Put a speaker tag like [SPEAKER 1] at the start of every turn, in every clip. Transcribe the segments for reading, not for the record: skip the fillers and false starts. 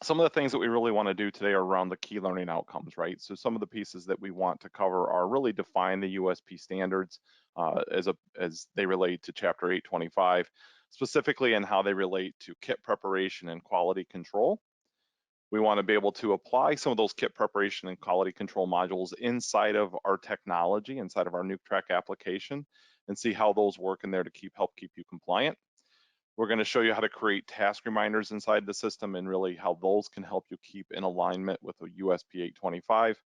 [SPEAKER 1] Some of the things that we really want to do today are around the key learning outcomes, right? So some of the pieces that we want to cover are really define the USP standards as they relate to Chapter 825, specifically in how they relate to kit preparation and quality control. We want to be able to apply some of those kit preparation and quality control modules inside of our technology, inside of our Nuctrac application, and see how those work in there to help keep you compliant. We're going to show you how to create task reminders inside the system and really how those can help you keep in alignment with the USP 825.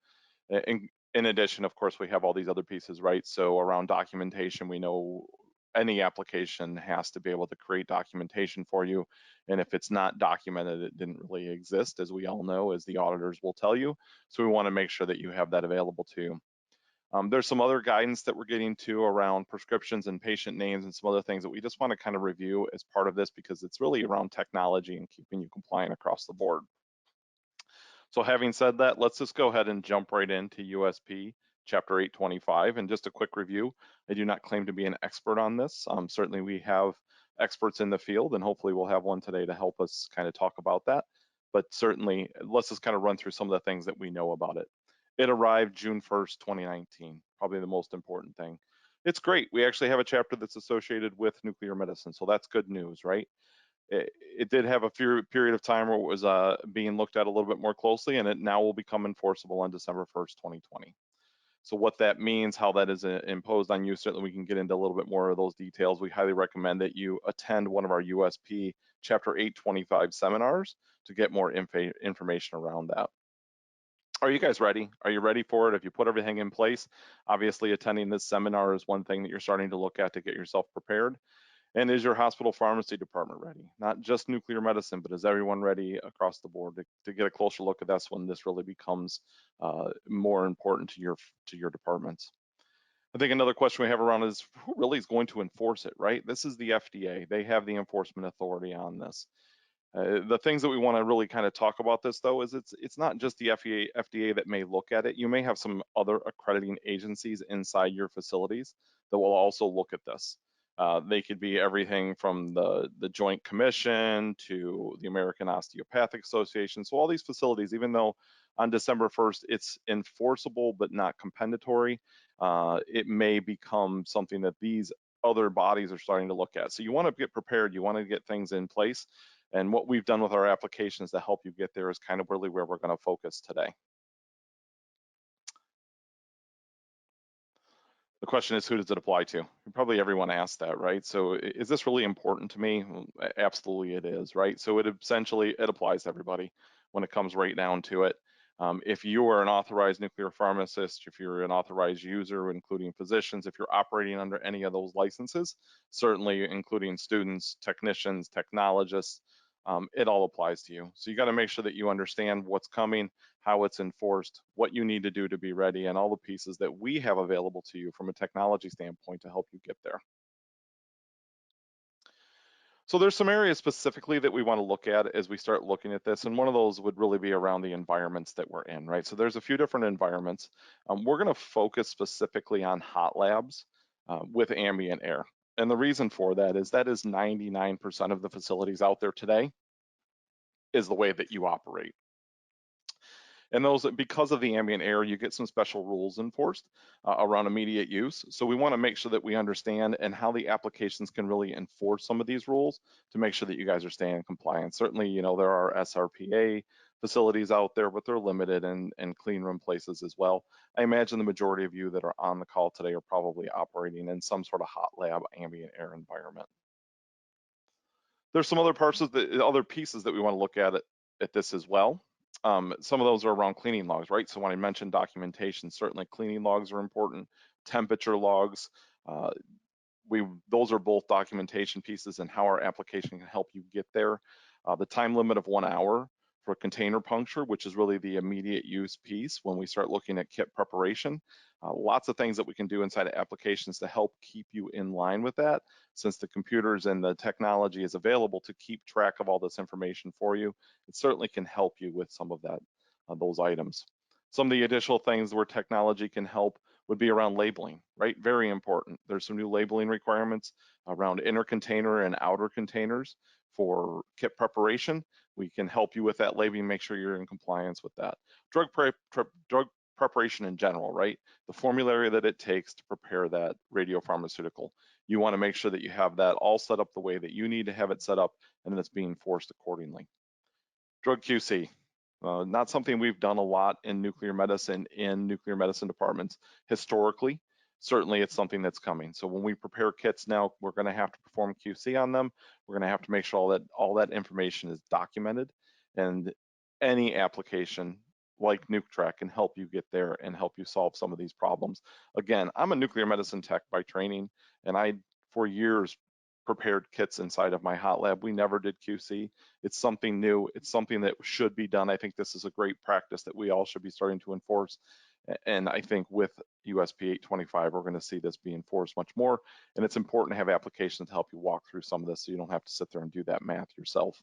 [SPEAKER 1] In addition, of course, we have all these other pieces, right? So around documentation, we know any application has to be able to create documentation for you. And if it's not documented, it didn't really exist, as we all know, as the auditors will tell you. So we want to make sure that you have that available to you. There's some other guidance that we're getting to around prescriptions and patient names and some other things that we just want to kind of review as part of this, because it's really around technology and keeping you compliant across the board. So having said that, let's just go ahead and jump right into USP Chapter 825. And just a quick review, I do not claim to be an expert on this. Certainly we have experts in the field, and hopefully we'll have one today to help us kind of talk about that. But certainly, let's just kind of run through some of the things that we know about it. It arrived June 1st, 2019, probably the most important thing. It's great. We actually have a chapter that's associated with nuclear medicine, so that's good news, right? It did have a period of time where it was being looked at a little bit more closely, and it now will become enforceable on December 1st, 2020. So what that means, how that is imposed on you, certainly we can get into a little bit more of those details. We highly recommend that you attend one of our USP Chapter 825 seminars to get more information around that. Are you guys ready? Are you ready for it? If you put everything in place, obviously attending this seminar is one thing that you're starting to look at to get yourself prepared. And is your hospital pharmacy department ready? Not just nuclear medicine, but is everyone ready across the board to get a closer look at this when this really becomes more important to your departments? I think another question we have around is who really is going to enforce it, right? This is the FDA. They have the enforcement authority on this. The things that we want to really kind of talk about this, though, is it's not just the FDA that may look at it. You may have some other accrediting agencies inside your facilities that will also look at this. They could be everything from the Joint Commission to the American Osteopathic Association. So all these facilities, even though on December 1st it's enforceable but not compensatory, it may become something that these other bodies are starting to look at. So you want to get prepared. You want to get things in place. And what we've done with our applications to help you get there is kind of really where we're going to focus today. The question is, who does it apply to? Probably everyone asked that, right? So is this really important to me? Well, absolutely it is, right? So it applies to everybody when it comes right down to it. If you are an authorized nuclear pharmacist, if you're an authorized user, including physicians, if you're operating under any of those licenses, certainly including students, technicians, technologists, it all applies to you. So you got to make sure that you understand what's coming, how it's enforced, what you need to do to be ready, and all the pieces that we have available to you from a technology standpoint to help you get there. So there's some areas specifically that we want to look at as we start looking at this, and one of those would really be around the environments that we're in, right? So there's a few different environments. We're going to focus specifically on hot labs with ambient air. And the reason for that is 99% of the facilities out there today is the way that you operate. And those, because of the ambient air, you get some special rules enforced around immediate use. So we want to make sure that we understand and how the applications can really enforce some of these rules to make sure that you guys are staying in compliance. Certainly, you know, there are SRPA facilities out there, but they're limited and clean room places as well. I imagine the majority of you that are on the call today are probably operating in some sort of hot lab ambient air environment. There's some other other pieces that we want to look at this as well. Some of those are around cleaning logs, right? So when I mentioned documentation, certainly cleaning logs are important, temperature logs. Those are both documentation pieces and how our application can help you get there. The time limit of 1 hour for container puncture, which is really the immediate use piece when we start looking at kit preparation. Lots of things that we can do inside of applications to help keep you in line with that, since the computers and the technology is available to keep track of all this information for you. It certainly can help you with some of that, those items. Some of the additional things where technology can help would be around labeling, right? Very important. There's some new labeling requirements around inner container and outer containers for kit preparation We can help you with that labeling, make sure you're in compliance with that. Drug preparation in general, right? The formulary that it takes to prepare that radiopharmaceutical. You want to make sure that you have that all set up the way that you need to have it set up, and that it's being enforced accordingly. Drug QC, not something we've done a lot in nuclear medicine departments historically. Certainly it's something that's coming. So when we prepare kits now, we're going to have to perform QC on them. We're going to have to make sure all that information is documented, and any application like Nuctrac can help you get there and help you solve some of these problems. Again, I'm a nuclear medicine tech by training, and I, for years, prepared kits inside of my hot lab. We never did QC. It's something new. It's something that should be done. I think this is a great practice that we all should be starting to enforce. And I think with USP 825, we're going to see this be enforced much more. And it's important to have applications to help you walk through some of this so you don't have to sit there and do that math yourself.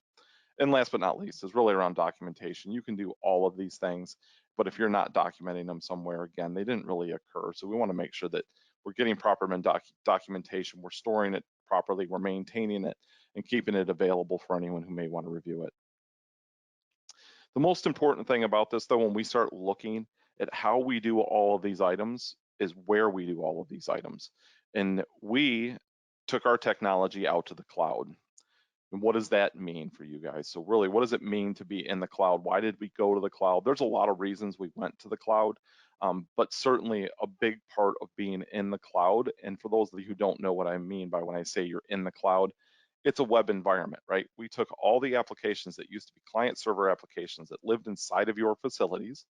[SPEAKER 1] And last but not least is really around documentation. You can do all of these things, but if you're not documenting them somewhere, again, they didn't really occur. So we want to make sure that we're getting proper documentation, we're storing it properly, we're maintaining it, and keeping it available for anyone who may want to review it. The most important thing about this, though, when we start looking at how we do all of these items, is where we do all of these items. And we took our technology out to the cloud. And what does that mean for you guys? So really, what does it mean to be in the cloud? Why did we go to the cloud? There's a lot of reasons we went to the cloud, but certainly a big part of being in the cloud, and for those of you who don't know what I mean by when I say you're in the cloud, it's a web environment, right? We took all the applications that used to be client server applications that lived inside of your facilities,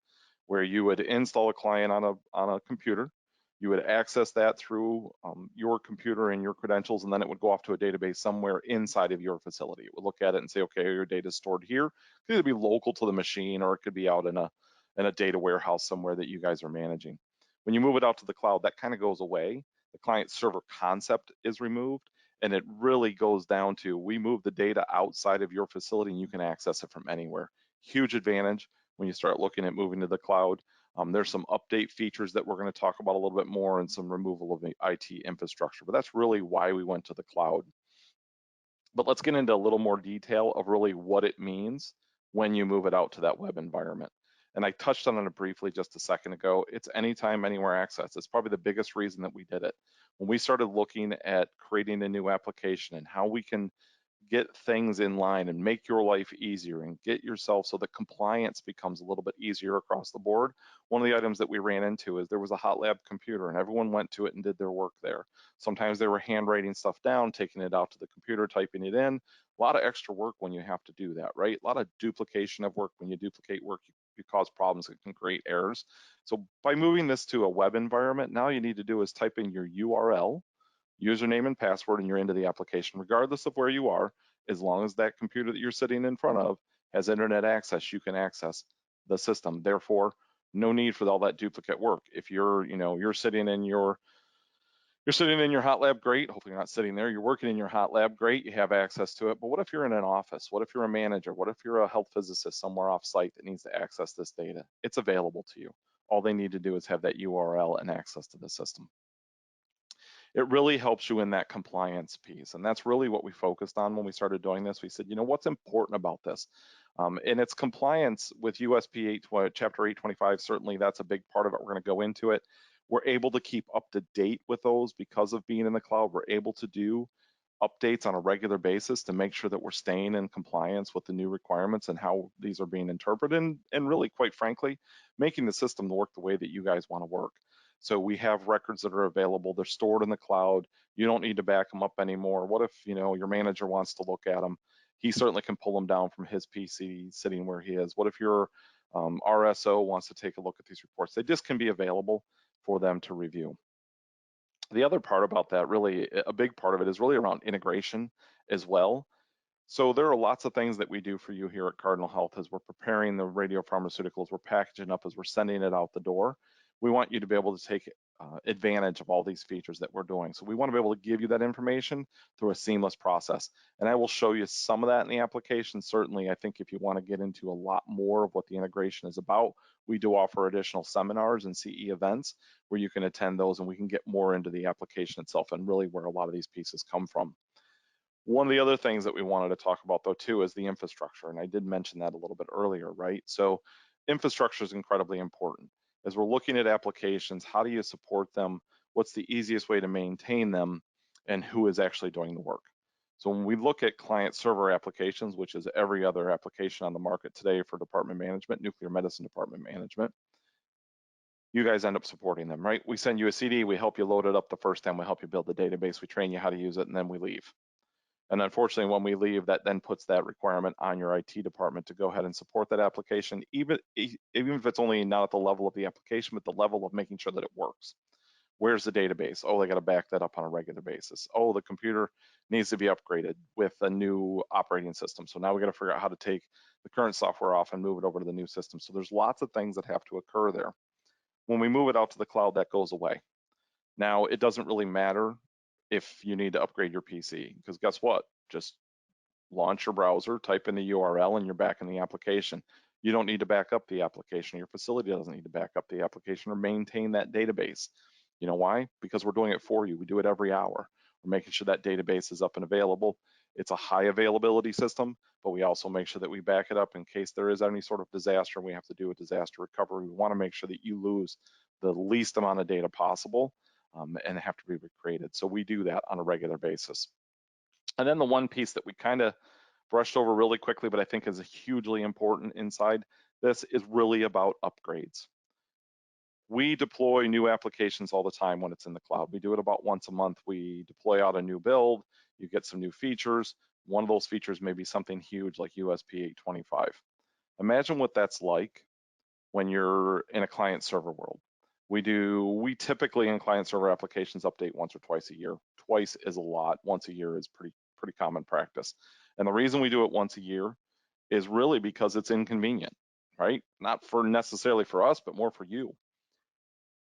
[SPEAKER 1] where you would install a client on a computer. You would access that through your computer and your credentials, and then it would go off to a database somewhere inside of your facility. It would look at it and say, okay, your data is stored here. It could either be local to the machine, or it could be out in a data warehouse somewhere that you guys are managing. When you move it out to the cloud, that kind of goes away. The client server concept is removed, and it really goes down to, we move the data outside of your facility and you can access it from anywhere. Huge advantage when you start looking at moving to the cloud. There's some update features that we're going to talk about a little bit more, and some removal of the IT infrastructure, but that's really why we went to the cloud. But let's get into a little more detail of really what it means when you move it out to that web environment. And I touched on it briefly just a second ago. It's anytime, anywhere access. It's probably the biggest reason that we did it. When we started looking at creating a new application and how we can get things in line and make your life easier and get yourself so that compliance becomes a little bit easier across the board. One of the items that we ran into is there was a hot lab computer and everyone went to it and did their work there. Sometimes they were handwriting stuff down, taking it out to the computer, typing it in. A lot of extra work when you have to do that, right? A lot of duplication of work. When you duplicate work, you cause problems that can create errors. So by moving this to a web environment, now you need to do is type in your URL, username and password, and you're into the application, regardless of where you are. As long as that computer that you're sitting in front of has internet access, you can access the system. Therefore, no need for all that duplicate work. If you're sitting in your hot lab, great. Hopefully you're not sitting there. You're working in your hot lab, great. You have access to it. But what if you're in an office? What if you're a manager? What if you're a health physicist somewhere off site that needs to access this data? It's available to you. All they need to do is have that URL and access to the system. It really helps you in that compliance piece. And that's really what we focused on when we started doing this. We said, what's important about this? And it's compliance with USP Chapter 825. Certainly that's a big part of it. We're going to go into it. We're able to keep up to date with those because of being in the cloud. We're able to do updates on a regular basis to make sure that we're staying in compliance with the new requirements and how these are being interpreted, and really, quite frankly, making the system work the way that you guys want to work. So we have records that are available. They're stored in the cloud. You don't need to back them up anymore. What if your manager wants to look at them? He certainly can pull them down from his PC sitting where he is. What if your RSO wants to take a look at these reports? They just can be available for them to review. The other part about that, really a big part of it, is really around integration as well. So there are lots of things that we do for you here at Cardinal Health as we're preparing the radiopharmaceuticals, we're packaging up, as we're sending it out the door. We want you to be able to take advantage of all these features that we're doing. So we want to be able to give you that information through a seamless process. And I will show you some of that in the application. Certainly, I think if you want to get into a lot more of what the integration is about, we do offer additional seminars and CE events where you can attend those, and we can get more into the application itself and really where a lot of these pieces come from. One of the other things that we wanted to talk about though too is the infrastructure, and I did mention that a little bit earlier, right? So infrastructure is incredibly important. As we're looking at applications, how do you support them? What's the easiest way to maintain them? And who is actually doing the work? So when we look at client server applications, which is every other application on the market today for department management, nuclear medicine department management, you guys end up supporting them, right? We send you a CD, we help you load it up the first time, we help you build the database, we train you how to use it, and then we leave. And unfortunately, when we leave, that then puts that requirement on your IT department to go ahead and support that application, even if it's only not at the level of the application, but the level of making sure that it works. Where's the database? Oh, they got to back that up on a regular basis. Oh, the computer needs to be upgraded with a new operating system. So now we got to figure out how to take the current software off and move it over to the new system. So there's lots of things that have to occur there. When we move it out to the cloud, that goes away. Now, it doesn't really matter if you need to upgrade your PC, because guess what? Just launch your browser, type in the URL, and you're back in the application. You don't need to back up the application. Your facility doesn't need to back up the application or maintain that database. You know why? Because we're doing it for you. We do it every hour. We're making sure that database is up and available. It's a high availability system, but we also make sure that we back it up in case there is any sort of disaster and we have to do a disaster recovery. We want to make sure that you lose the least amount of data possible and have to be recreated. So we do that on a regular basis. And then the one piece that we kind of brushed over really quickly, but I think is hugely important inside this is really about upgrades. We deploy new applications all the time when it's in the cloud. We do it about once a month. We deploy out a new build, you get some new features. One of those features may be something huge like USP 825. Imagine what that's like when you're in a client server world. We typically in client server applications update once or twice a year. Twice is a lot. Once a year is pretty common practice. And the reason we do it once a year is really because it's inconvenient, right? Not for necessarily for us, but more for you.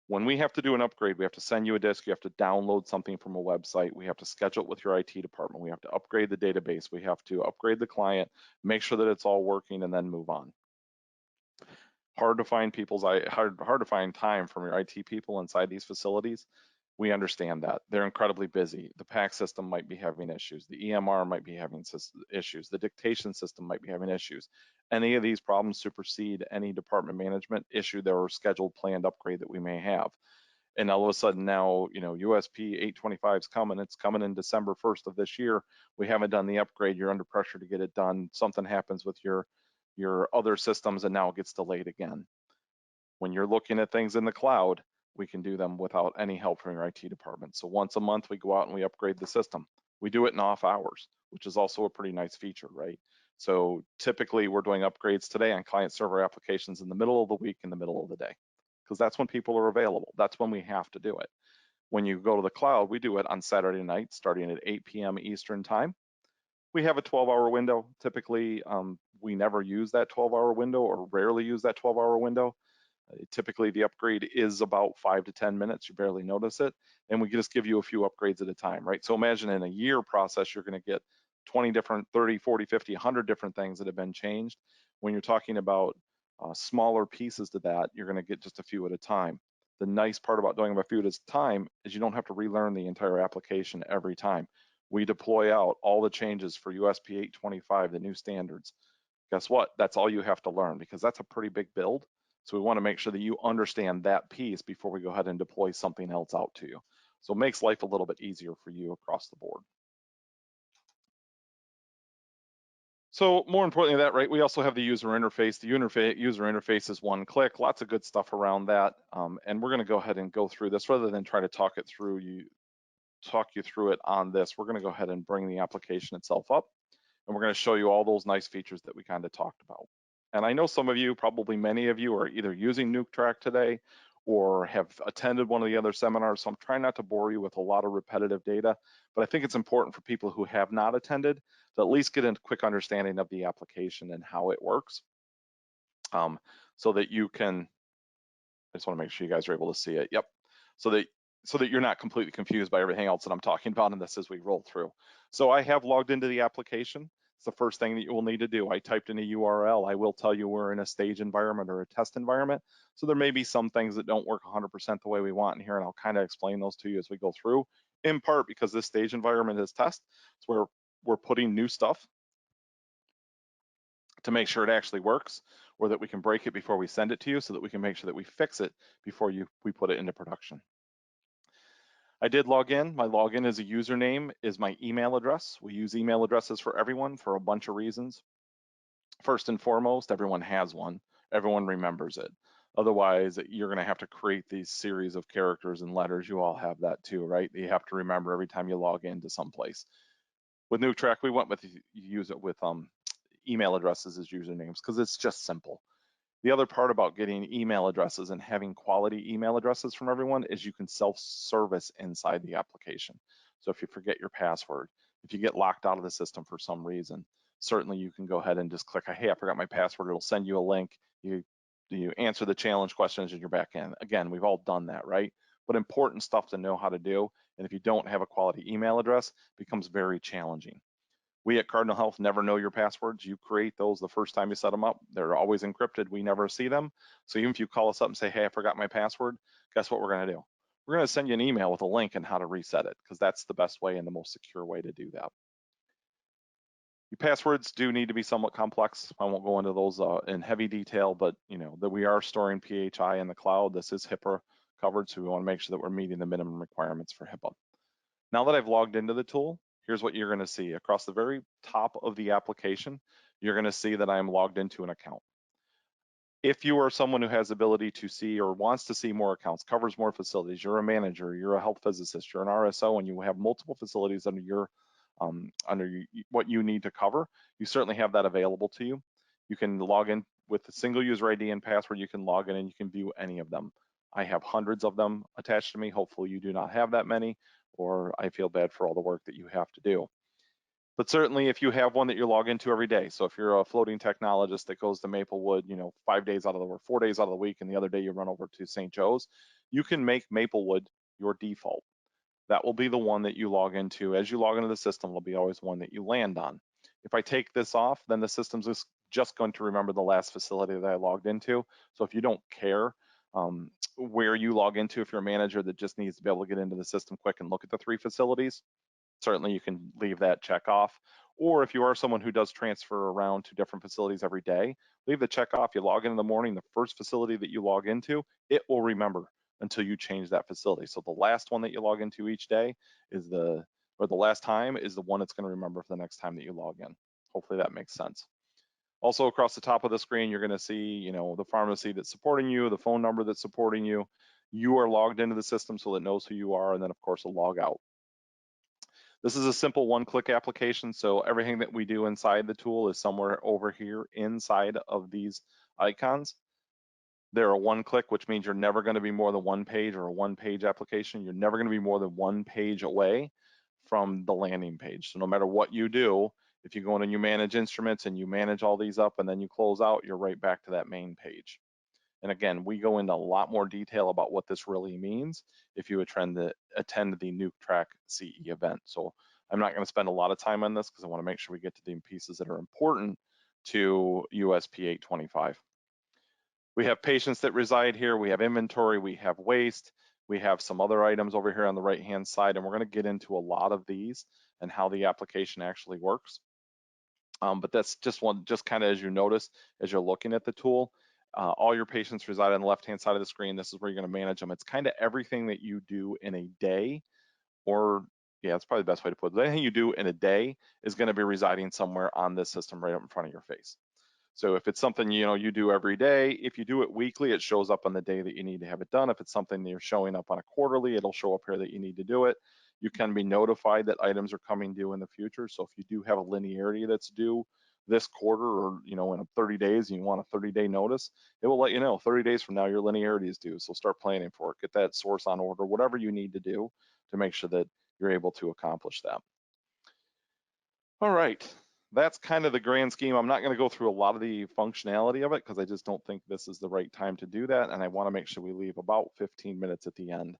[SPEAKER 1] When we have to do an upgrade, we have to send you a disk, you have to download something from a website, we have to schedule it with your IT department, we have to upgrade the database, we have to upgrade the client, make sure that it's all working, and then move on. Hard to find hard to find time from your IT people inside these facilities. We understand that. They're incredibly busy. The PAC system might be having issues. The EMR might be having issues. The dictation system might be having issues. Any of these problems supersede any department management issue or scheduled planned upgrade that we may have. And all of a sudden now, USP 825 is coming. It's coming in December 1st of this year. We haven't done the upgrade. You're under pressure to get it done. Something happens with your other systems and now it gets delayed again. When you're looking at things in the cloud, we can do them without any help from your IT department. So once a month, we go out and we upgrade the system. We do it in off hours, which is also a pretty nice feature, right? So typically we're doing upgrades today on client server applications in the middle of the week, in the middle of the day, because that's when people are available. That's when we have to do it. When you go to the cloud, we do it on Saturday night, starting at 8 p.m. Eastern time. We have a 12-hour window. Typically, we never use that 12-hour window or rarely use that 12-hour window. Typically, the upgrade is about 5 to 10 minutes. You barely notice it. And we just give you a few upgrades at a time, right? So imagine in a year process, you're going to get 20 different, 30, 40, 50, 100 different things that have been changed. When you're talking about smaller pieces to that, you're going to get just a few at a time. The nice part about doing a few at a time is you don't have to relearn the entire application every time. We deploy out all the changes for USP 825, the new standards. Guess what? That's all you have to learn because that's a pretty big build. So we want to make sure that you understand that piece before we go ahead and deploy something else out to you. So it makes life a little bit easier for you across the board. So more importantly than that, right, we also have the user interface. The user interface is one click, lots of good stuff around that. And we're going to go ahead and go through this rather than try to talk you through it on this. We're going to go ahead and bring the application itself up, and we're going to show you all those nice features that we kind of talked about. And I know some of you, probably many of you, are either using Nuctrac today or have attended one of the other seminars, so I'm trying not to bore you with a lot of repetitive data, but I think it's important for people who have not attended to at least get a quick understanding of the application and how it works, so that you can, I just want to make sure you guys are able to see it. Yep. So that you're not completely confused by everything else that I'm talking about in this as we roll through. So I have logged into the application. It's the first thing that you will need to do. I typed in a URL. I will tell you we're in a stage environment or a test environment. So there may be some things that don't work 100% the way we want in here, and I'll kind of explain those to you as we go through, in part because this stage environment is test. It's where we're putting new stuff to make sure it actually works, or that we can break it before we send it to you so that we can make sure that we fix it before we put it into production. I did log in. My login as a username is my email address. We use email addresses for everyone for a bunch of reasons. First and foremost, everyone has one. Everyone remembers it. Otherwise, you're going to have to create these series of characters and letters. You all have that too, right? You have to remember every time you log into someplace. With Nuctrac, we went with use it with email addresses as usernames because it's just simple. The other part about getting email addresses and having quality email addresses from everyone is you can self-service inside the application. So if you forget your password, if you get locked out of the system for some reason, certainly you can go ahead and just click, hey, I forgot my password. It'll send you a link. You answer the challenge questions and you're back in. Again, we've all done that, right? But important stuff to know how to do. And if you don't have a quality email address, it becomes very challenging. We at Cardinal Health never know your passwords. You create those the first time you set them up. They're always encrypted. We never see them. So even if you call us up and say, hey, I forgot my password, guess what we're going to do? We're going to send you an email with a link and how to reset it, because that's the best way and the most secure way to do that. Your passwords do need to be somewhat complex. I won't go into those in heavy detail, but that we are storing PHI in the cloud. This is HIPAA covered, so we want to make sure that we're meeting the minimum requirements for HIPAA. Now that I've logged into the tool, here's what you're going to see. Across the very top of the application, you're going to see that I'm logged into an account. If you are someone who has ability to see or wants to see more accounts, covers more facilities, you're a manager, you're a health physicist, you're an RSO, and you have multiple facilities under your what you need to cover, you certainly have that available to you. You can log in with a single user ID and password. You can log in and you can view any of them. I have hundreds of them attached to me. Hopefully you do not have that many, or I feel bad for all the work that you have to do. But certainly if you have one that you log into every day, so if you're a floating technologist that goes to Maplewood, 5 days out of the week, 4 days out of the week, and the other day you run over to St. Joe's, you can make Maplewood your default. That will be the one that you log into. As you log into the system, will be always one that you land on. If I take this off, then the system's just going to remember the last facility that I logged into. So if you don't care where you log into, if you're a manager that just needs to be able to get into the system quick and look at the 3 facilities, certainly you can leave that check off. Or if you are someone who does transfer around to different facilities every day, leave the check off. You log in the morning, the first facility that you log into, it will remember until you change that facility. So the last one that you log into each day is the last time is the one it's going to remember for the next time that you log in. Hopefully that makes sense. Also across the top of the screen, you're going to see, the pharmacy that's supporting you, the phone number that's supporting you. You are logged into the system so it knows who you are, and then of course a log out. This is a simple one-click application, so everything that we do inside the tool is somewhere over here inside of these icons. They're a one-click, which means you're never going to be more than one page or a one-page application. You're never going to be more than one page away from the landing page. So no matter what you do, if you go in and you manage instruments and you manage all these up and then you close out, you're right back to that main page. And again, we go into a lot more detail about what this really means if you attend the Nuctrac CE event. So I'm not going to spend a lot of time on this because I want to make sure we get to the pieces that are important to USP 825. We have patients that reside here, we have inventory, we have waste, we have some other items over here on the right-hand side, and we're going to get into a lot of these and how the application actually works. But that's just kind of as you notice, as you're looking at the tool, all your patients reside on the left-hand side of the screen. This is where you're going to manage them. It's kind of everything that you do in a day, or yeah, that's probably the best way to put it. Anything you do in a day is going to be residing somewhere on this system right up in front of your face. So if it's something you do every day, if you do it weekly, it shows up on the day that you need to have it done. If it's something that you're showing up on a quarterly, it'll show up here that you need to do it. You can be notified that items are coming due in the future. So if you do have a linearity that's due this quarter or in 30 days and you want a 30-day notice, it will let you know 30 days from now your linearity is due. So start planning for it. Get that source on order, whatever you need to do to make sure that you're able to accomplish that. All right. That's kind of the grand scheme. I'm not going to go through a lot of the functionality of it because I just don't think this is the right time to do that. And I want to make sure we leave about 15 minutes at the end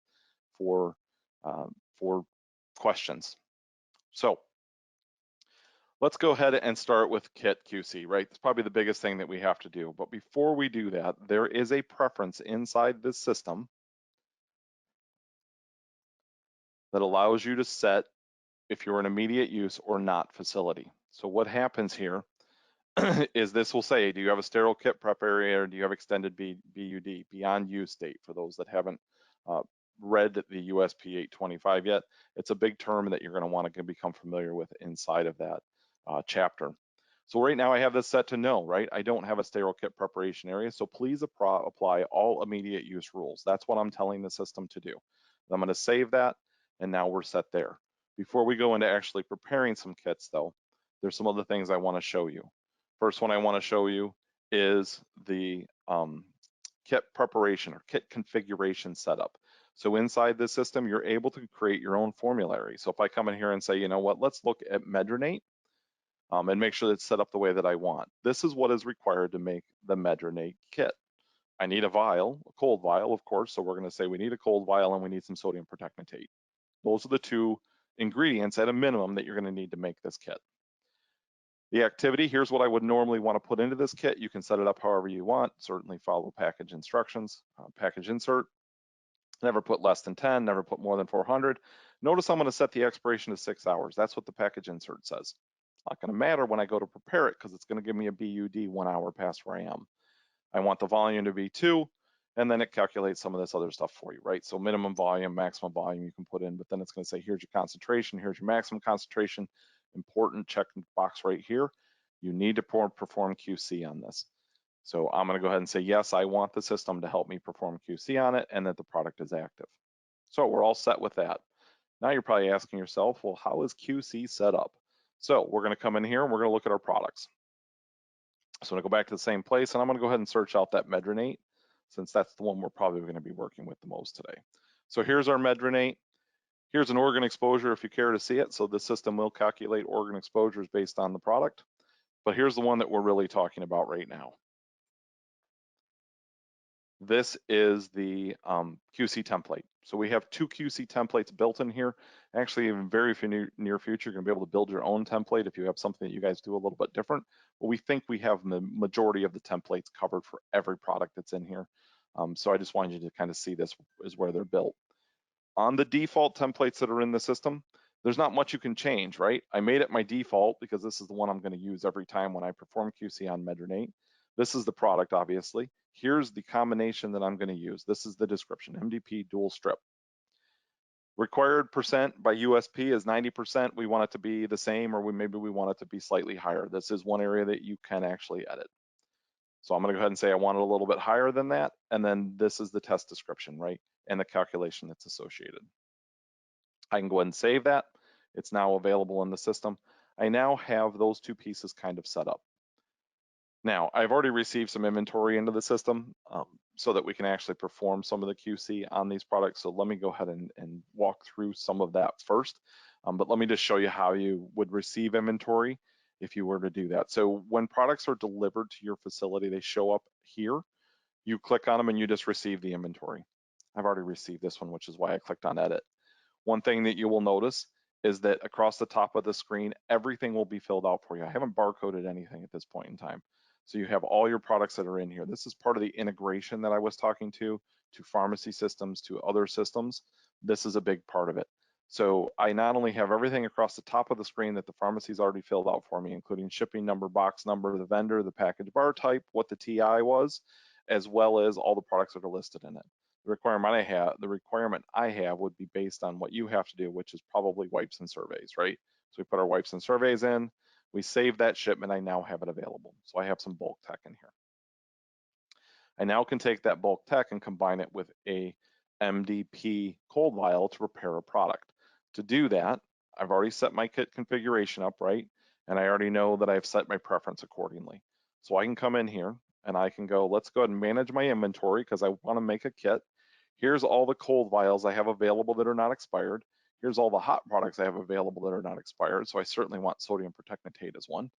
[SPEAKER 1] for questions. So let's go ahead and start with Kit QC, right? It's probably the biggest thing that we have to do. But before we do that, there is a preference inside this system that allows you to set if you're an immediate use or not facility. So what happens here is this will say, do you have a sterile kit prep area, or do you have extended BUD, beyond use date, for those that haven't read the USP 825 yet. It's a big term that you're going to want to become familiar with inside of that chapter. So right now I have this set to no, right? I don't have a sterile kit preparation area, so please apply all immediate use rules. That's what I'm telling the system to do. I'm going to save that, and now we're set there. Before we go into actually preparing some kits though, there's some other things I want to show you. First one I want to show you is the kit preparation or kit configuration setup. So inside this system, you're able to create your own formulary. So if I come in here and say, you know what, let's look at Medronate and make sure it's set up the way that I want. This is what is required to make the Medronate kit. I need a vial, a cold vial, of course. So we're going to say we need a cold vial and we need some sodium pertechnetate. Those are the two ingredients at a minimum that you're going to need to make this kit. The activity, here's what I would normally want to put into this kit. You can set it up however you want. Certainly follow package instructions, package insert. Never put less than 10, never put more than 400. Notice I'm going to set the expiration to 6 hours. That's what the package insert says. It's not going to matter when I go to prepare it because it's going to give me a BUD 1 hour past where I am. I want the volume to be 2, and then it calculates some of this other stuff for you, right? So minimum volume, maximum volume you can put in, but then it's going to say, here's your concentration, here's your maximum concentration. Important check box right here. You need to perform QC on this. So I'm going to go ahead and say, yes, I want the system to help me perform QC on it and that the product is active. So we're all set with that. Now you're probably asking yourself, well, how is QC set up? So we're going to come in here and we're going to look at our products. So I'm going to go back to the same place and I'm going to go ahead and search out that Medronate, since that's the one we're probably going to be working with the most today. So here's our Medronate. Here's an organ exposure if you care to see it. So the system will calculate organ exposures based on the product. But here's the one that we're really talking about right now. This is the QC template. So we have 2 QC templates built in here. Actually, in very near future, you're gonna be able to build your own template if you have something that you guys do a little bit different. But we think we have the majority of the templates covered for every product that's in here. So I just wanted you to kind of see this is where they're built. On the default templates that are in the system, there's not much you can change, right? I made it my default because this is the one I'm going to use every time when I perform QC on Medronate. This is the product, obviously. Here's the combination that I'm going to use. This is the description, MDP dual strip. Required percent by USP is 90%. We want it to be the same, or maybe we want it to be slightly higher. This is one area that you can actually edit. So I'm going to go ahead and say I want it a little bit higher than that. And then this is the test description, right? And the calculation that's associated. I can go ahead and save that. It's now available in the system. I now have those 2 pieces kind of set up. Now, I've already received some inventory into the system so that we can actually perform some of the QC on these products. So let me go ahead and walk through some of that first. But let me just show you how you would receive inventory if you were to do that. So when products are delivered to your facility, they show up here. You click on them and you just receive the inventory. I've already received this one, which is why I clicked on edit. One thing that you will notice is that across the top of the screen, everything will be filled out for you. I haven't barcoded anything at this point in time. So you have all your products that are in here. This is part of the integration that I was talking to pharmacy systems, to other systems. This is a big part of it. So I not only have everything across the top of the screen that the pharmacy's already filled out for me, including shipping number, box number, the vendor, the package bar type, what the TI was, as well as all the products that are listed in it. The requirement I have would be based on what you have to do, which is probably wipes and surveys, right? So we put our wipes and surveys in, we save that shipment, I now have it available. So I have some bulk tech in here. I now can take that bulk tech and combine it with a MDP cold vial to prepare a product. To do that, I've already set my kit configuration up, right? And I already know that I've set my preference accordingly. So I can come in here and I can go, let's go ahead and manage my inventory because I want to make a kit. Here's all the cold vials I have available that are not expired. Here's all the hot products I have available that are not expired. So I certainly want sodium pertechnetate as one.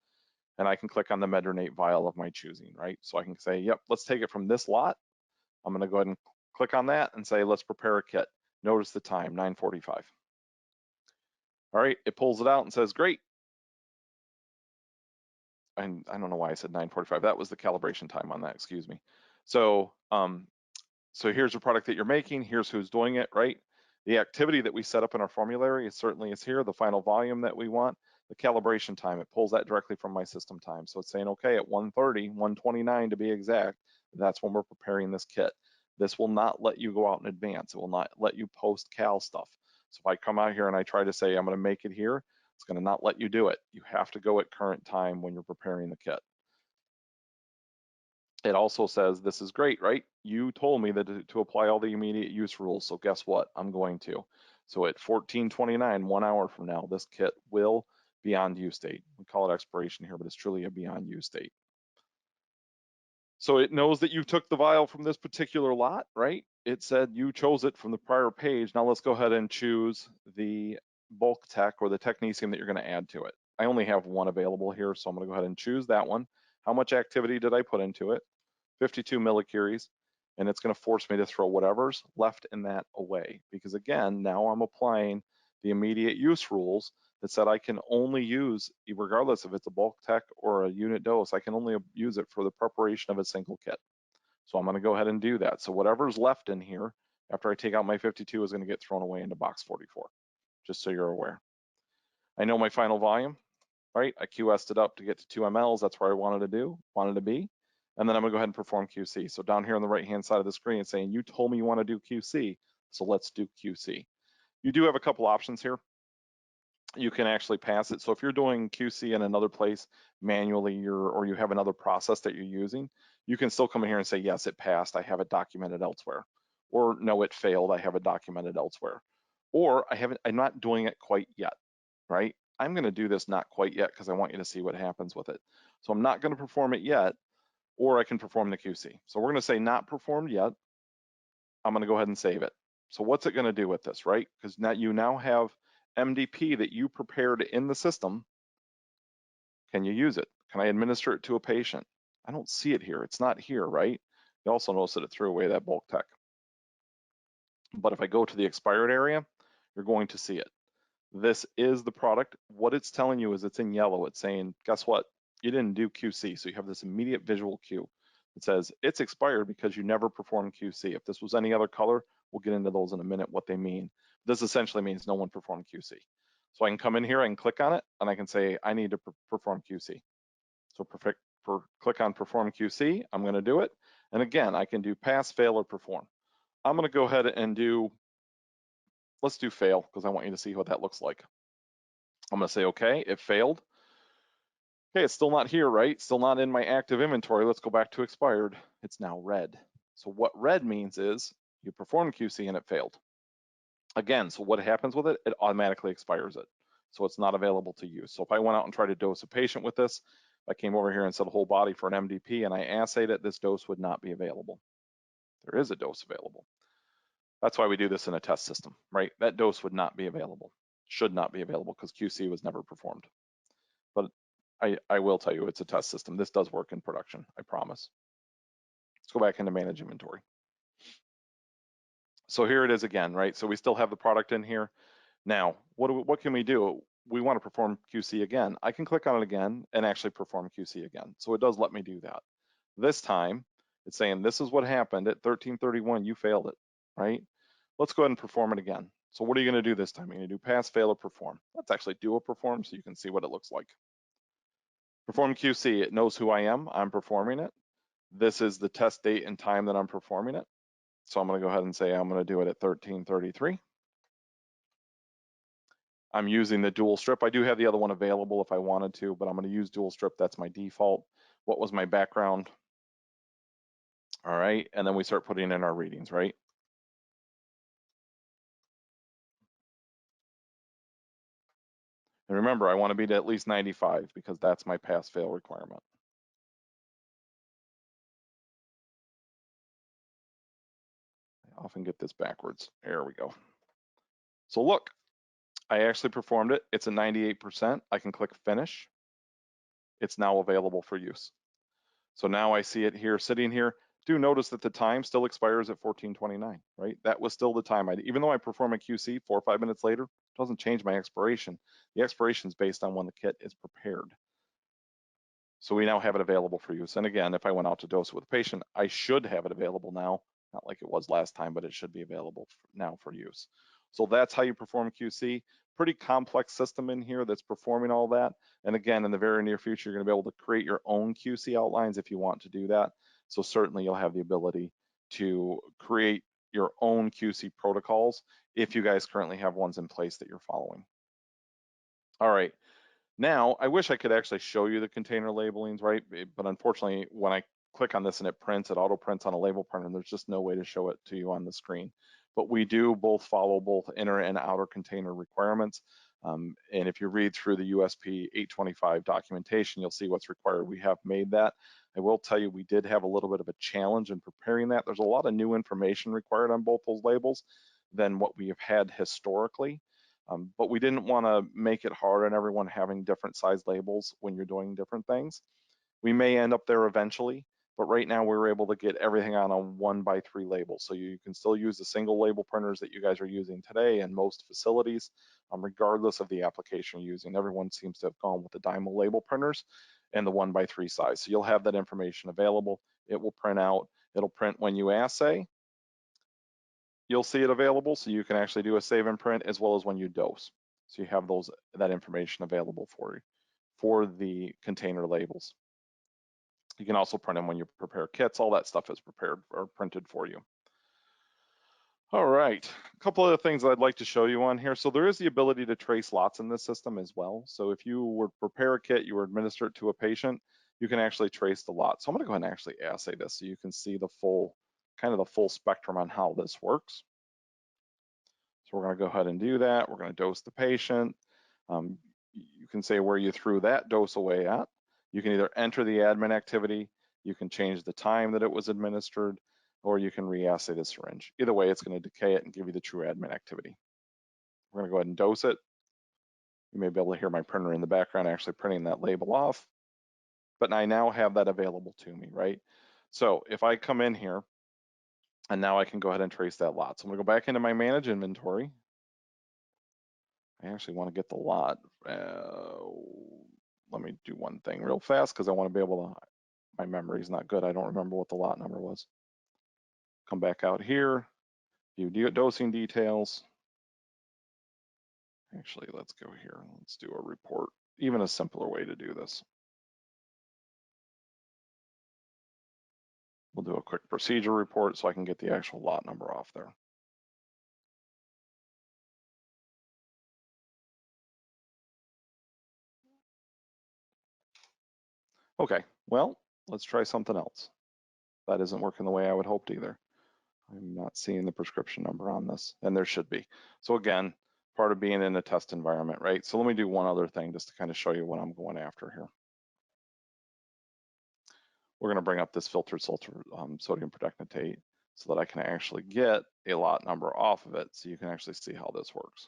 [SPEAKER 1] And I can click on the Medronate vial of my choosing, right? So I can say, yep, let's take it from this lot. I'm going to go ahead and click on that and say, let's prepare a kit. Notice the time, 9:45. All right, it pulls it out and says, great. And I don't know why I said 9:45. That was the calibration time on that, excuse me. So, so here's the product that you're making. Here's who's doing it, right? The activity that we set up in our formulary certainly is here, the final volume that we want. The calibration time, it pulls that directly from my system time. So it's saying, okay, at 1:30, 1:29 to be exact, that's when we're preparing this kit. This will not let you go out in advance. It will not let you post cal stuff. So if I come out here and I try to say I'm going to make it here, it's going to not let you do it. You have to go at current time when you're preparing the kit. It also says, this is great, right? You told me that to apply all the immediate use rules. So guess what? I'm going to. So at 14:29, 1 hour from now, this kit will beyond use date. We call it expiration here, but it's truly a beyond use date. So it knows that you took the vial from this particular lot, right? It said you chose it from the prior page. Now let's go ahead and choose the bulk tech or the technetium that you're going to add to it. I only have one available here, so I'm going to go ahead and choose that one. How much activity did I put into it? 52 millicuries, and it's going to force me to throw whatever's left in that away, because again, now I'm applying the immediate use rules that said I can only use, regardless if it's a bulk tech or a unit dose, I can only use it for the preparation of a single kit. So I'm going to go ahead and do that. So whatever's left in here after I take out my 52 is going to get thrown away into box 44, just so you're aware. I know my final volume, right? I QS'd it up to get to 2 mLs. That's where I wanted to be. And then I'm gonna go ahead and perform QC. So down here on the right-hand side of the screen, it's saying, you told me you wanna do QC, so let's do QC. You do have a couple options here. You can actually pass it. So if you're doing QC in another place manually, or you have another process that you're using, you can still come in here and say, yes, it passed, I have it documented elsewhere. Or no, it failed, I have it documented elsewhere. Or I'm not doing it quite yet, right? I'm gonna do this not quite yet because I want you to see what happens with it. So I'm not gonna perform it yet, or I can perform the QC. So we're gonna say not performed yet. I'm gonna go ahead and save it. So what's it gonna do with this, right? Because now you have MDP that you prepared in the system. Can you use it? Can I administer it to a patient? I don't see it here. It's not here, right? You also notice that it threw away that bulk tech. But if I go to the expired area, you're going to see it. This is the product. What it's telling you is it's in yellow. It's saying, guess what? You didn't do QC. So you have this immediate visual cue. It says it's expired because you never performed QC. If this was any other color, we'll get into those in a minute, what they mean. This essentially means no one performed QC. So I can come in here, I can click on it, and I can say, I need to perform QC. So click on perform QC, I'm gonna do it. And again, I can do pass, fail, or perform. I'm gonna go ahead and let's do fail, because I want you to see what that looks like. I'm gonna say, okay, it failed. Okay, it's still not here, right? Still not in my active inventory. Let's go back to expired. It's now red. So what red means is you performed QC and it failed. Again, so what happens with it? It automatically expires it. So it's not available to use. So if I went out and tried to dose a patient with this, I came over here and said whole body for an MDP and I assayed it, this dose would not be available. There is a dose available. That's why we do this in a test system, right? That dose would not be available, should not be available because QC was never performed. But I will tell you it's a test system. This does work in production, I promise. Let's go back into manage inventory. So here it is again, right? So we still have the product in here. Now, what can we do? We want to perform QC again. I can click on it again and actually perform QC again. So it does let me do that. This time, it's saying this is what happened at 13:31, you failed it, right? Let's go ahead and perform it again. So what are you gonna do this time? You're gonna do pass, fail, or perform. Let's actually do a perform so you can see what it looks like. Perform QC, it knows who I am, I'm performing it. This is the test date and time that I'm performing it. So I'm gonna go ahead and say I'm gonna do it at 13:33. I'm using the dual strip. I do have the other one available if I wanted to, but I'm gonna use dual strip, that's my default. What was my background? All right, and then we start putting in our readings, right? And remember, I wanna be to at least 95 because that's my pass-fail requirement. I often get this backwards. There we go. So look, I actually performed it. It's a 98%. I can click finish. It's now available for use. So now I see it here, sitting here. Do notice that the time still expires at 14:29, right? That was still the time. Even though I perform a QC 4 or 5 minutes later, it doesn't change my expiration. The expiration is based on when the kit is prepared. So we now have it available for use. And again, if I went out to dose it with a patient, I should have it available now. Not like it was last time, but it should be available now for use. So that's how you perform QC. Pretty complex system in here that's performing all that. And again, in the very near future, you're going to be able to create your own QC outlines if you want to do that. So certainly you'll have the ability to create your own QC protocols if you guys currently have ones in place that you're following. All right. Now, I wish I could actually show you the container labelings, right? But unfortunately, when I click on this and it prints, it auto prints on a label printer, and there's just no way to show it to you on the screen. But we do both follow both inner and outer container requirements. And if you read through the USP 825 documentation, you'll see what's required. We have made that. I will tell you, we did have a little bit of a challenge in preparing that. There's a lot of new information required on both those labels than what we have had historically. But we didn't want to make it hard on everyone having different size labels when you're doing different things. We may end up there eventually, but right now we were able to get everything on a 1x3 label. So you can still use the single label printers that you guys are using today in most facilities, regardless of the application you're using. Everyone seems to have gone with the Dymo label printers and the 1x3 size. So you'll have that information available. It will print out. It'll print when you assay. You'll see it available, so you can actually do a save and print as well as when you dose. So you have that information available for you for the container labels. You can also print them when you prepare kits. All that stuff is prepared or printed for you. All right, a couple other things I'd like to show you on here. So there is the ability to trace lots in this system as well. So if you were to prepare a kit, you were administer it to a patient, you can actually trace the lot. So I'm gonna go ahead and actually assay this so you can see the full, kind of the full spectrum on how this works. So we're gonna go ahead and do that. We're gonna dose the patient. You can say where you threw that dose away at. You can either enter the admin activity, you can change the time that it was administered, or you can re-assay the syringe. Either way, it's gonna decay it and give you the true admin activity. We're gonna go ahead and dose it. You may be able to hear my printer in the background actually printing that label off, but I now have that available to me, right? So if I come in here, and now I can go ahead and trace that lot. So I'm gonna go back into my manage inventory. I actually want to get the lot. Let me do one thing real fast because I want to be able to, my memory is not good. I don't remember what the lot number was. Come back out here, view dosing details. Actually, let's go here. Let's do a report, even a simpler way to do this. We'll do a quick procedure report so I can get the actual lot number off there. Okay, well, let's try something else. That isn't working the way I would hoped either. I'm not seeing the prescription number on this, and there should be. So again, part of being in a test environment, right? So let me do one other thing just to kind of show you what I'm going after here. We're going to bring up this filtered sodium perdacnatate so that I can actually get a lot number off of it so you can actually see how this works.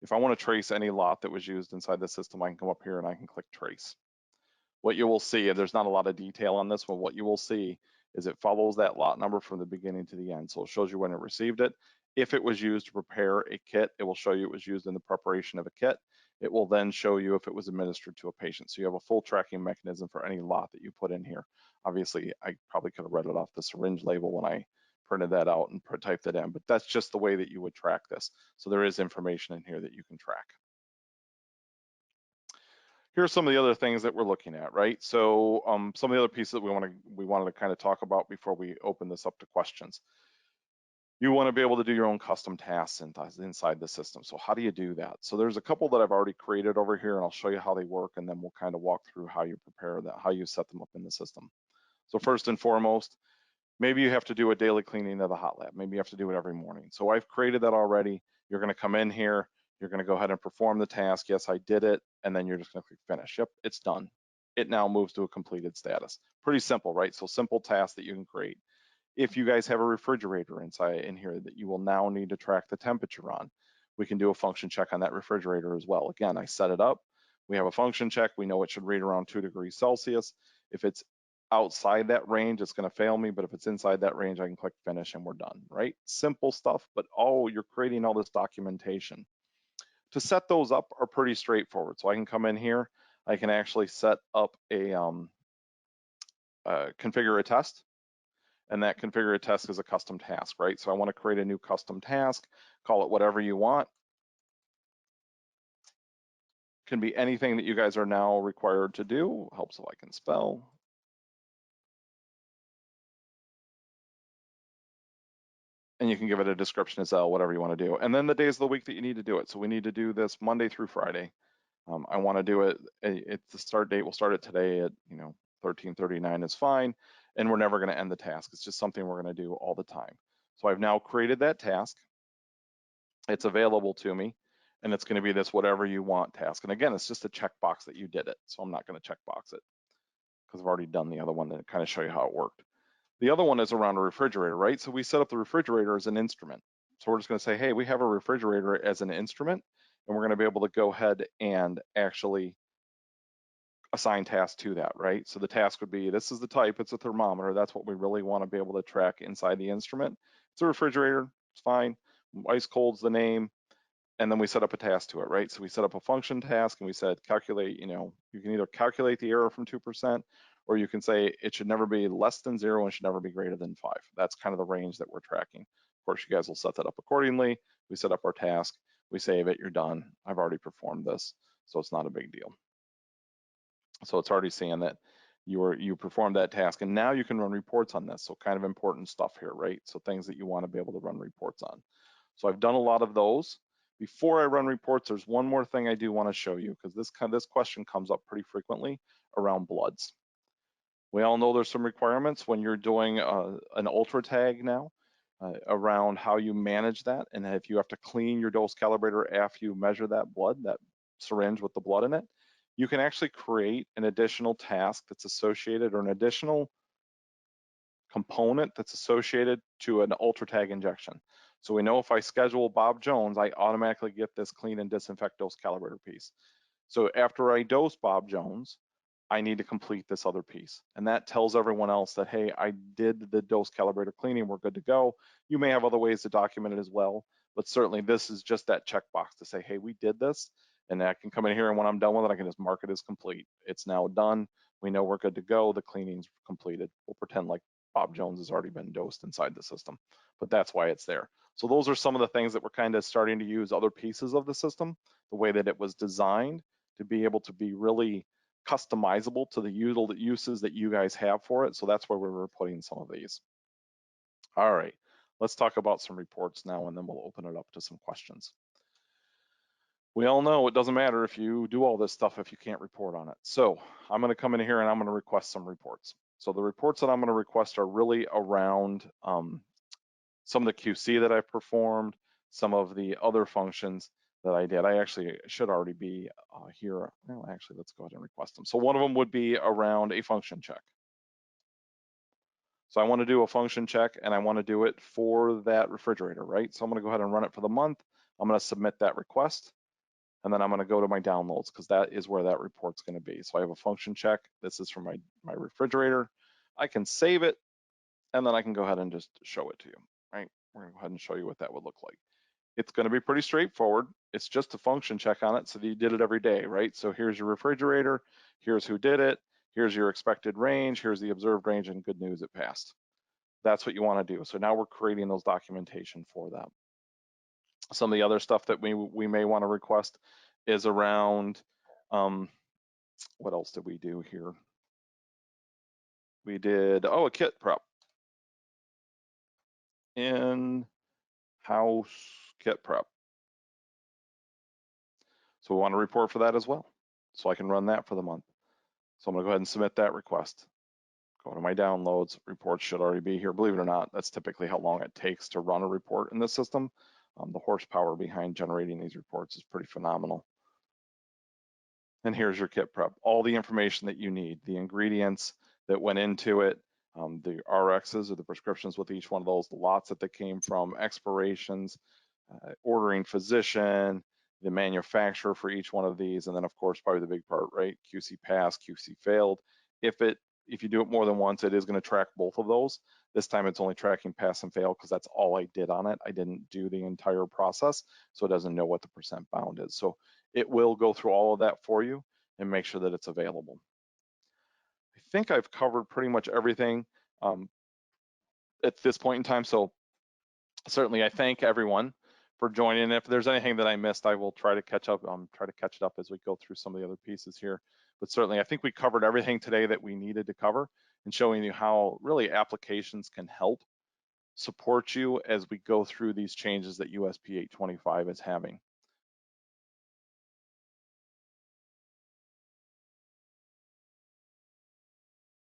[SPEAKER 1] If I want to trace any lot that was used inside the system, I can come up here and I can click trace. What you will see, and there's not a lot of detail on this one, what you will see is it follows that lot number from the beginning to the end. So it shows you when it received it. If it was used to prepare a kit, it will show you it was used in the preparation of a kit. It will then show you if it was administered to a patient. So you have a full tracking mechanism for any lot that you put in here. Obviously, I probably could have read it off the syringe label when I printed that out and typed it in, but that's just the way that you would track this. So there is information in here that you can track. Here's some of the other things that we're looking at, right? So some of the other pieces that we wanted to kind of talk about before we open this up to questions. You want to be able to do your own custom tasks inside the system. So how do you do that? So there's a couple that I've already created over here, and I'll show you how they work, and then we'll kind of walk through how you prepare that, how you set them up in the system. So first and foremost, maybe you have to do a daily cleaning of the hot lab. Maybe you have to do it every morning. So I've created that already. You're going to come in here. You're going to go ahead and perform the task. Yes, I did it. And then you're just going to click finish. Yep, it's done. It now moves to a completed status. Pretty simple, right? So simple tasks that you can create. If you guys have a refrigerator inside in here that you will now need to track the temperature on, we can do a function check on that refrigerator as well. Again, I set it up. We have a function check. We know it should read around 2 degrees Celsius. If it's outside that range, it's going to fail me, but if it's inside that range, I can click finish and we're done, right? Simple stuff, but you're creating all this documentation. To set those up are pretty straightforward. So I can come in here, I can actually set up a configure a test, and that configure a task is a custom task, right? So I want to create a new custom task, call it whatever you want. Can be anything that you guys are now required to do. Helps if I can spell. And you can give it a description as well, whatever you want to do. And then the days of the week that you need to do it. So we need to do this Monday through Friday. I want to do it. The start date will start it today at 13:39 is fine, and we're never going to end the task. It's just something we're going to do all the time. So I've now created that task. It's available to me, and it's going to be this whatever you want task. And again, it's just a checkbox that you did it. So I'm not going to checkbox it because I've already done the other one to kind of show you how it worked. The other one is around a refrigerator, right? So we set up the refrigerator as an instrument. So we're just going to say, hey, we have a refrigerator as an instrument, and we're going to be able to go ahead and actually assign tasks to that, right? So the task would be, this is the type, it's a thermometer. That's what we really want to be able to track inside the instrument. It's a refrigerator, it's fine. Ice cold's the name. And then we set up a task to it, right? So we set up a function task and we said calculate, you can either calculate the error from 2%, or you can say it should never be less than 0 and should never be greater than 5. That's kind of the range that we're tracking. Of course, you guys will set that up accordingly. We set up our task, we save it, you're done. I've already performed this, so it's not a big deal. So it's already saying that you performed that task, and now you can run reports on this. So kind of important stuff here, right? So things that you want to be able to run reports on. So I've done a lot of those. Before I run reports, there's one more thing I do want to show you, because this question comes up pretty frequently around bloods. We all know there's some requirements when you're doing an ultra tag now around how you manage that, and if you have to clean your dose calibrator after you measure that blood, that syringe with the blood in it, you can actually create an additional task that's associated, or an additional component that's associated to an ultra tag injection. So we know if I schedule Bob Jones, I automatically get this clean and disinfect dose calibrator piece. So after I dose Bob Jones, I need to complete this other piece. And that tells everyone else that, hey, I did the dose calibrator cleaning, we're good to go. You may have other ways to document it as well, but certainly this is just that checkbox to say, hey, we did this. And I can come in here, and when I'm done with it, I can just mark it as complete. It's now done. We know we're good to go. The cleaning's completed. We'll pretend like Bob Jones has already been dosed inside the system, but that's why it's there. So those are some of the things that we're kind of starting to use other pieces of the system, the way that it was designed to be able to be really customizable to the uses that you guys have for it. So that's where we were putting some of these. All right, let's talk about some reports now, and then we'll open it up to some questions. We all know it doesn't matter if you do all this stuff if you can't report on it. So I'm going to come in here and I'm going to request some reports. So the reports that I'm going to request are really around some of the QC that I've performed, some of the other functions that I did. I actually should already be here. Well, actually, let's go ahead and request them. So one of them would be around a function check. So I want to do a function check, and I want to do it for that refrigerator, right? So I'm going to go ahead and run it for the month. I'm going to submit that request, and then I'm going to go to my downloads, because that is where that report's going to be. So I have a function check. This is for my refrigerator. I can save it, and then I can go ahead and just show it to you, right? We're going to go ahead and show you what that would look like. It's going to be pretty straightforward. It's just a function check on it, so that you did it every day, right? So here's your refrigerator, here's who did it, here's your expected range, here's the observed range, and good news, it passed. That's what you want to do. So now we're creating those documentation for that. Some of the other stuff that we may want to request is around, what else did we do here? We did, a kit prep. In-house kit prep. So we want to report for that as well. So I can run that for the month. So I'm going to go ahead and submit that request. Go to my downloads. Reports should already be here. Believe it or not, that's typically how long it takes to run a report in this system. The horsepower behind generating these reports is pretty phenomenal. And here's your kit prep. All the information that you need, the ingredients that went into it, the RXs or the prescriptions with each one of those, the lots that they came from, expirations, ordering physician, the manufacturer for each one of these, and then of course probably the big part, right? QC passed, QC failed. If you do it more than once, it is going to track both of those. This time it's only tracking pass and fail, because that's all I did on it. I didn't do the entire process, so it doesn't know what the percent bound is. So it will go through all of that for you and make sure that it's available. I think I've covered pretty much everything. at this point in time. So certainly I thank everyone for joining. If there's anything that I missed, I will try to catch up, try to catch it up as we go through some of the other pieces here. But certainly I think we covered everything today that we needed to cover, and showing you how really applications can help support you as we go through these changes that USP 825 is having.